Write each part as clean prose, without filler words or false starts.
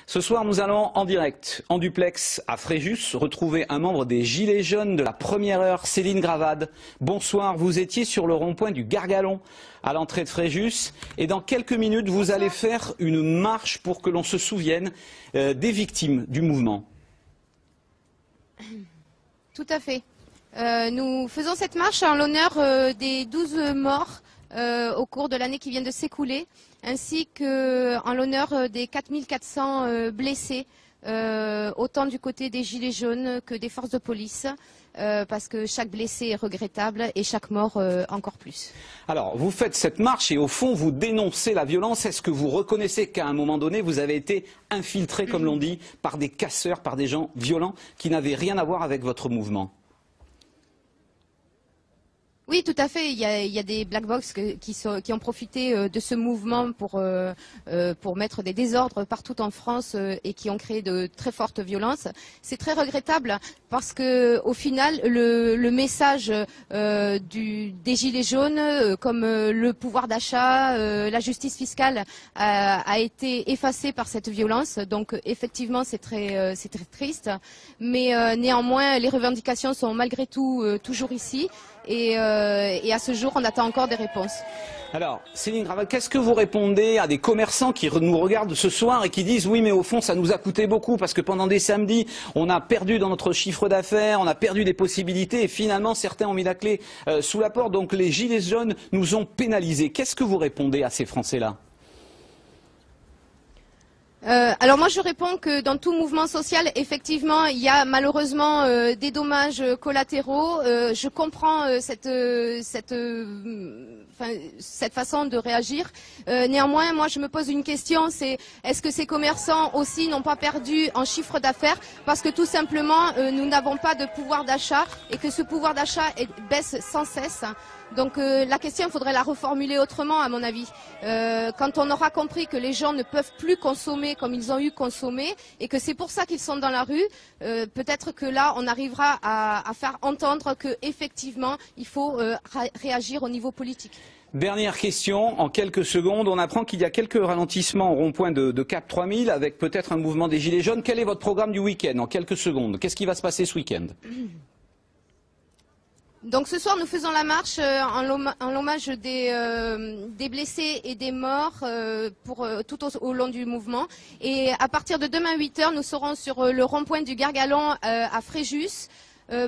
Ce soir, nous allons en direct, en duplex, à Fréjus, retrouver un membre des Gilets jaunes de la première heure, Céline Gravade. Bonsoir, vous étiez sur le rond-point du Gargalon, à l'entrée de Fréjus. Et dans quelques minutes, vous allez faire une marche pour que l'on se souvienne des victimes du mouvement. Tout à fait. Nous faisons cette marche en l'honneur des 12 morts au cours de l'année qui vient de s'écouler, ainsi qu'en l'honneur des 4400 blessés, autant du côté des Gilets jaunes que des forces de police, parce que chaque blessé est regrettable et chaque mort encore plus. Alors, vous faites cette marche et au fond, vous dénoncez la violence. Est-ce que vous reconnaissez qu'à un moment donné, vous avez été infiltré, comme l'on dit, par des casseurs, par des gens violents qui n'avaient rien à voir avec votre mouvement ? Oui, tout à fait. Il y a des black box qui ont profité de ce mouvement pour mettre des désordres partout en France et qui ont créé de très fortes violences. C'est très regrettable parce que, au final, le message des Gilets jaunes, comme le pouvoir d'achat, la justice fiscale, a été effacé par cette violence. Donc, effectivement, c'est très triste. Mais néanmoins, les revendications sont malgré tout toujours ici. Et à ce jour, on attend encore des réponses. Alors, Céline Gravade, qu'est-ce que vous répondez à des commerçants qui nous regardent ce soir et qui disent « Oui, mais au fond, ça nous a coûté beaucoup parce que pendant des samedis, on a perdu dans notre chiffre d'affaires, on a perdu des possibilités et finalement, certains ont mis la clé sous la porte. Donc, les Gilets jaunes nous ont pénalisés. » Qu'est-ce que vous répondez à ces Français-là ? Alors moi je réponds que dans tout mouvement social, effectivement, il y a malheureusement des dommages collatéraux. Je comprends cette façon de réagir. Néanmoins, moi je me pose une question, c'est est-ce que ces commerçants aussi n'ont pas perdu en chiffre d'affaires parce que tout simplement nous n'avons pas de pouvoir d'achat et que ce pouvoir d'achat baisse sans cesse. Donc la question, il faudrait la reformuler autrement à mon avis. Quand on aura compris que les gens ne peuvent plus consommer comme ils ont eu consommé et que c'est pour ça qu'ils sont dans la rue, peut-être que là on arrivera à faire entendre qu'effectivement il faut réagir au niveau politique. Dernière question, en quelques secondes, on apprend qu'il y a quelques ralentissements au rond-point de Cap 3000 avec peut-être un mouvement des Gilets jaunes. Quel est votre programme du week-end en quelques secondes? Qu'est-ce qui va se passer ce week-end? Donc ce soir, nous faisons la marche en l'hommage des blessés et des morts tout au long du mouvement. Et à partir de demain 8 h, nous serons sur le rond-point du Gargalon à Fréjus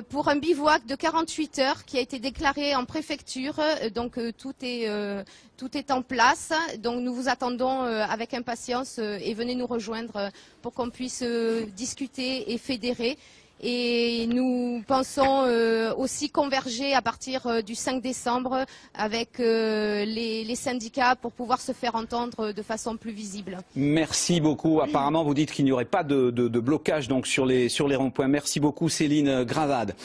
pour un bivouac de 48 heures qui a été déclaré en préfecture. Donc tout est en place. Donc nous vous attendons avec impatience et venez nous rejoindre pour qu'on puisse discuter et fédérer. Et nous pensons aussi converger à partir du 5 décembre avec les syndicats pour pouvoir se faire entendre de façon plus visible. Merci beaucoup. Apparemment, vous dites qu'il n'y aurait pas de blocage donc sur les ronds-points. Merci beaucoup, Céline Gravade.